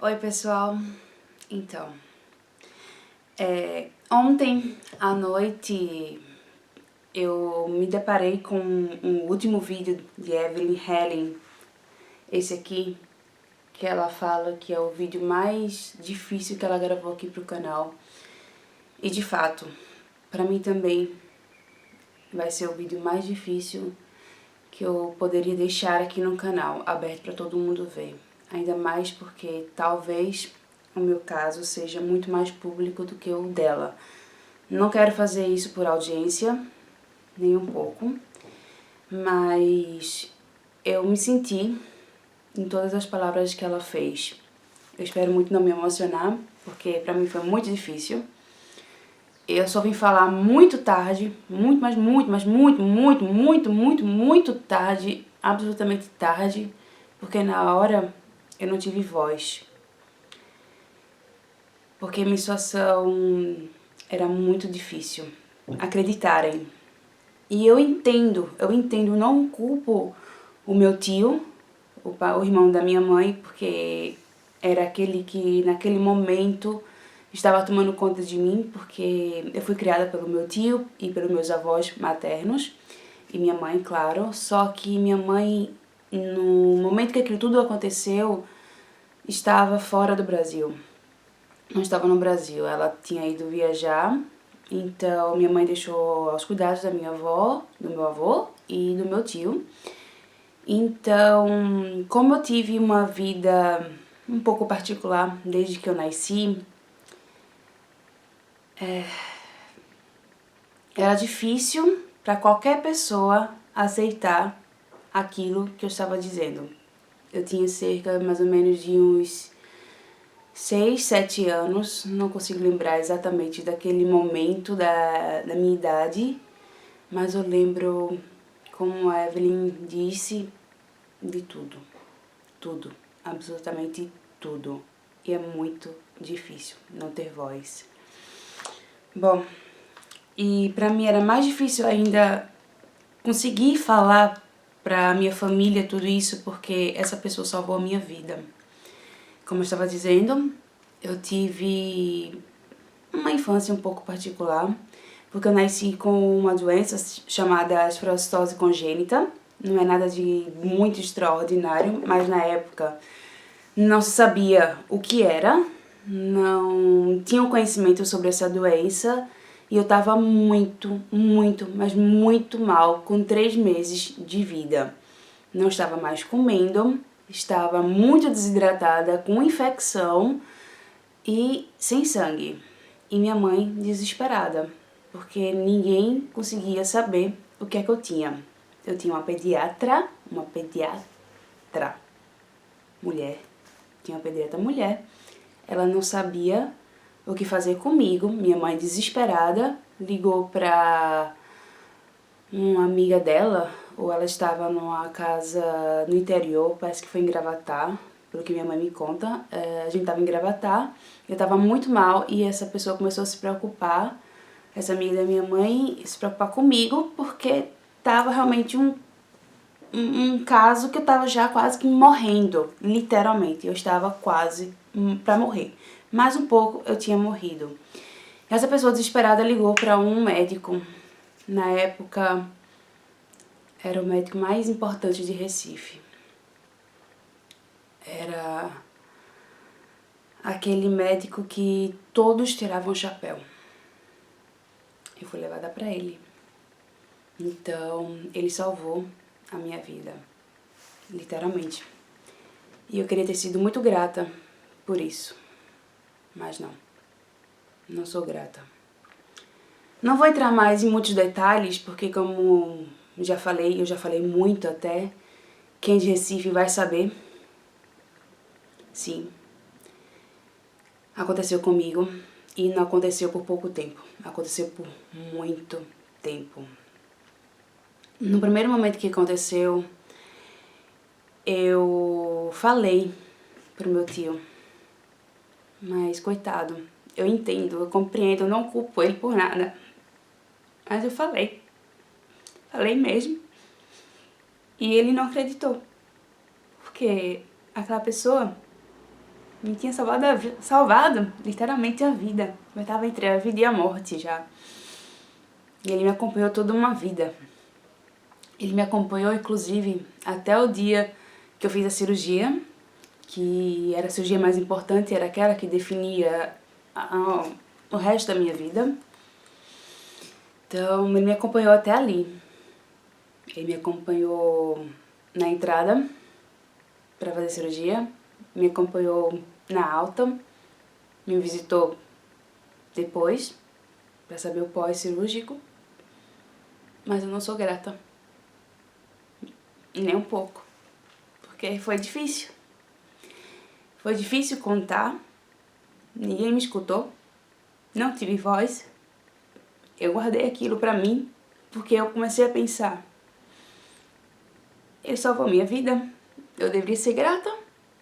Oi, pessoal. Então, ontem à noite eu me deparei com um último vídeo de Evelyn Helen, esse aqui, que ela fala que é o vídeo mais difícil que ela gravou aqui pro canal. E de fato, pra mim também vai ser o vídeo mais difícil que eu poderia deixar aqui no canal, aberto pra todo mundo ver. Ainda mais porque talvez o meu caso seja muito mais público do que o dela. Não quero fazer isso por audiência, nem um pouco, mas eu me senti em todas as palavras que ela fez. Eu espero muito não me emocionar, porque pra mim foi muito difícil. Eu só vim falar muito tarde, muito tarde, absolutamente tarde, porque na hora eu não tive voz. Porque minha situação era muito difícil. Acreditarem. E eu entendo, não culpo o meu tio, o irmão da minha mãe, porque era aquele que naquele momento estava tomando conta de mim, porque eu fui criada pelo meu tio e pelos meus avós maternos, e minha mãe, claro, só que minha mãe, no momento que aquilo tudo aconteceu, estava fora do Brasil. Não estava no Brasil, ela tinha ido viajar, então minha mãe deixou aos cuidados da minha avó, do meu avô e do meu tio. Então, como eu tive uma vida um pouco particular desde que eu nasci, era difícil para qualquer pessoa aceitar aquilo que eu estava dizendo. Eu tinha cerca mais ou menos de uns 6, 7 anos, não consigo lembrar exatamente daquele momento da minha idade, mas eu lembro, como a Evelyn disse, de tudo, absolutamente tudo. E é muito difícil não ter voz. Bom, e pra mim era mais difícil ainda conseguir falar pra minha família tudo isso, porque essa pessoa salvou a minha vida. Como eu estava dizendo, eu tive uma infância um pouco particular, porque eu nasci com uma doença chamada esferocitose congênita. Não é nada de muito extraordinário, mas na época não se sabia o que era, não tinha um conhecimento sobre essa doença e eu tava mas muito mal com 3 meses de vida. Não estava mais comendo, estava muito desidratada, com infecção e sem sangue. E minha mãe desesperada, porque ninguém conseguia saber o que é que eu tinha. Eu tinha uma pediatra, mulher, tinha uma pediatra mulher, ela não sabia o que fazer comigo. Minha mãe desesperada ligou pra uma amiga dela, ou ela estava numa casa no interior, parece que foi em Gravatá, pelo que minha mãe me conta. A gente estava em Gravatá, eu estava muito mal e essa pessoa começou a se preocupar, essa amiga da minha mãe, se preocupar comigo, porque estava realmente um caso que eu estava já quase que morrendo, literalmente, eu estava quase para morrer. Mais um pouco eu tinha morrido. Essa pessoa desesperada ligou para um médico, na época era o médico mais importante de Recife. Era aquele médico que todos tiravam o chapéu. Eu fui levada para ele. Então, ele salvou a minha vida, literalmente. E eu queria ter sido muito grata por isso, mas não sou grata. Não vou entrar mais em muitos detalhes, porque como eu já falei muito até, quem de Recife vai saber. Sim, aconteceu comigo e não aconteceu por pouco tempo, aconteceu por muito tempo. No primeiro momento que aconteceu, eu falei pro meu tio, mas coitado, eu entendo, eu compreendo, eu não culpo ele por nada, mas eu falei mesmo, e ele não acreditou, porque aquela pessoa Me tinha salvado literalmente a vida. Eu estava entre a vida e a morte já. E ele me acompanhou toda uma vida. Ele me acompanhou, inclusive, até o dia que eu fiz a cirurgia, que era a cirurgia mais importante, era aquela que definia o resto da minha vida. Então, ele me acompanhou até ali. Ele me acompanhou na entrada para fazer cirurgia, me acompanhou na alta, me visitou depois para saber o pós-cirúrgico, mas eu não sou grata, nem um pouco, porque foi difícil. Foi difícil contar, ninguém me escutou, não tive voz. Eu guardei aquilo pra mim, porque eu comecei a pensar, ele salvou minha vida, eu deveria ser grata,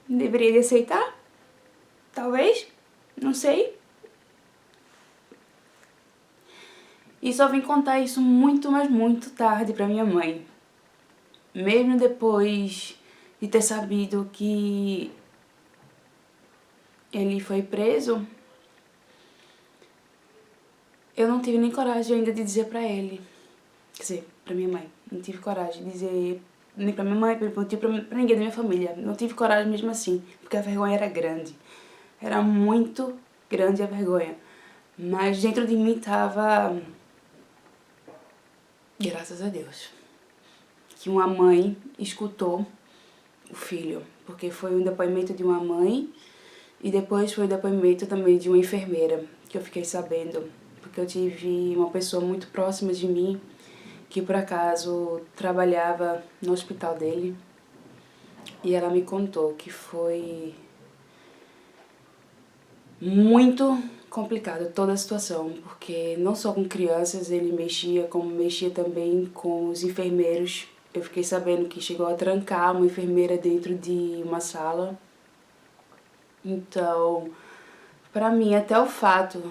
deveria aceitar, talvez, não sei. E só vim contar isso muito, mas muito tarde pra minha mãe. Mesmo depois de ter sabido que ele foi preso, eu não tive nem coragem ainda de dizer pra ele. Quer dizer, pra minha mãe. Não tive coragem de dizer nem pra minha mãe, pra ninguém da minha família. Não tive coragem mesmo assim, porque a vergonha era grande. Era muito grande a vergonha. Mas dentro de mim tava... Graças a Deus. Que uma mãe escutou o filho. Porque foi um depoimento de uma mãe e depois foi o depoimento também de uma enfermeira, que eu fiquei sabendo. Porque eu tive uma pessoa muito próxima de mim que por acaso trabalhava no hospital dele, e ela me contou que foi muito complicado toda a situação, porque não só com crianças ele mexia, como mexia também com os enfermeiros. Eu fiquei sabendo que chegou a trancar uma enfermeira dentro de uma sala. Então, pra mim, até o fato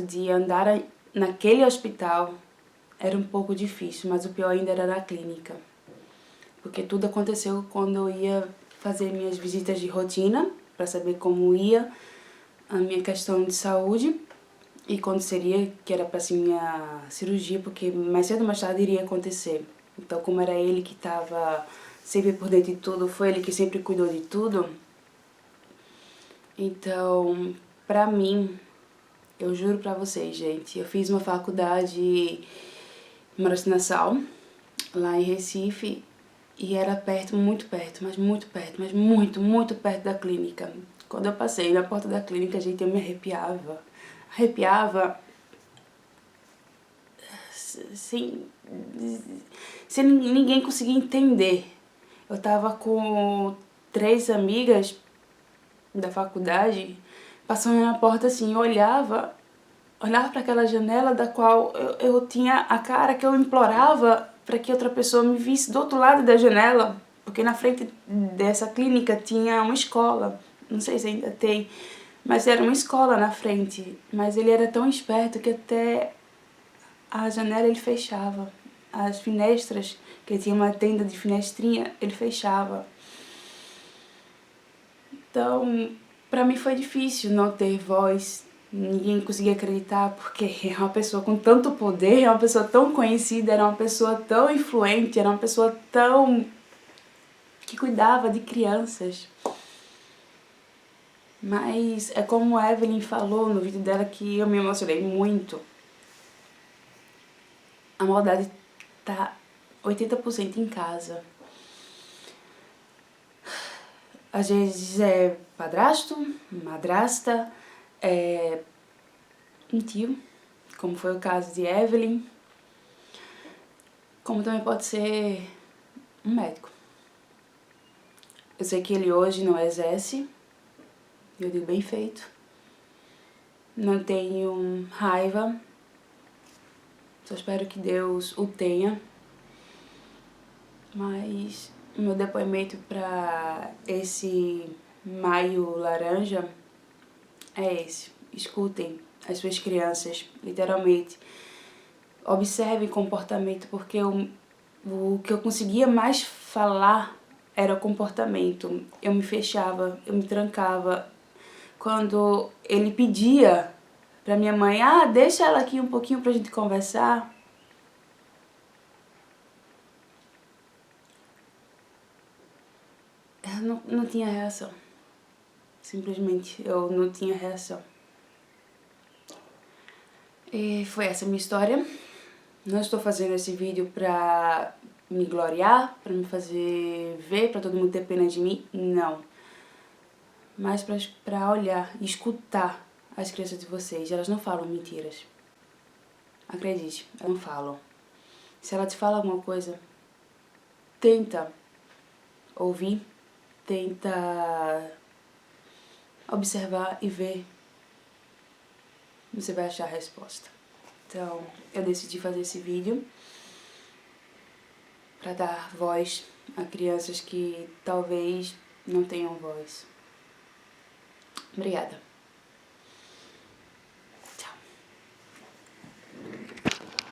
de andar naquele hospital era um pouco difícil, mas o pior ainda era na clínica. Porque tudo aconteceu quando eu ia fazer minhas visitas de rotina, para saber como ia a minha questão de saúde e quando seria, que era para ser minha cirurgia, porque mais cedo ou mais tarde iria acontecer. Então, como era ele que estava sempre por dentro de tudo, foi ele que sempre cuidou de tudo. Então, pra mim, eu juro pra vocês, gente, eu fiz uma faculdade em Nassau, lá em Recife, e era perto, muito perto, mas muito perto, mas muito, muito perto da clínica. Quando eu passei na porta da clínica, gente, eu me arrepiava. Arrepiava sem ninguém conseguir entender. Eu tava com 3 amigas da faculdade, passando na porta assim, eu olhava para aquela janela da qual eu tinha a cara que eu implorava para que outra pessoa me visse do outro lado da janela, porque na frente dessa clínica tinha uma escola, não sei se ainda tem, mas era uma escola na frente. Mas ele era tão esperto que até a janela ele fechava, as finestras, que tinha uma tenda de finestrinha, ele fechava. Então, pra mim foi difícil não ter voz, ninguém conseguia acreditar, porque é uma pessoa com tanto poder, é uma pessoa tão conhecida, era uma pessoa tão influente, era uma pessoa tão... que cuidava de crianças. Mas é como a Evelyn falou no vídeo dela, que eu me emocionei muito. A maldade tá 80% em casa. Às vezes é padrasto, madrasta, um tio, como foi o caso de Evelyn, como também pode ser um médico. Eu sei que ele hoje não exerce, eu digo bem feito. Não tenho raiva, só espero que Deus o tenha. Mas o meu depoimento para esse maio laranja é esse. Escutem as suas crianças, literalmente. Observem comportamento, porque o que eu conseguia mais falar era o comportamento. Eu me fechava, eu me trancava. Quando ele pedia pra minha mãe, deixa ela aqui um pouquinho pra gente conversar. Eu não tinha reação. Simplesmente eu não tinha reação. E foi essa a minha história. Não estou fazendo esse vídeo pra me gloriar, pra me fazer ver, pra todo mundo ter pena de mim. Não. Mas pra olhar e escutar as crianças de vocês. Elas não falam mentiras. Acredite, elas não falam. Se ela te fala alguma coisa, tenta ouvir, tenta observar e ver. Você vai achar a resposta. Então, eu decidi fazer esse vídeo para dar voz a crianças que talvez não tenham voz. Obrigada.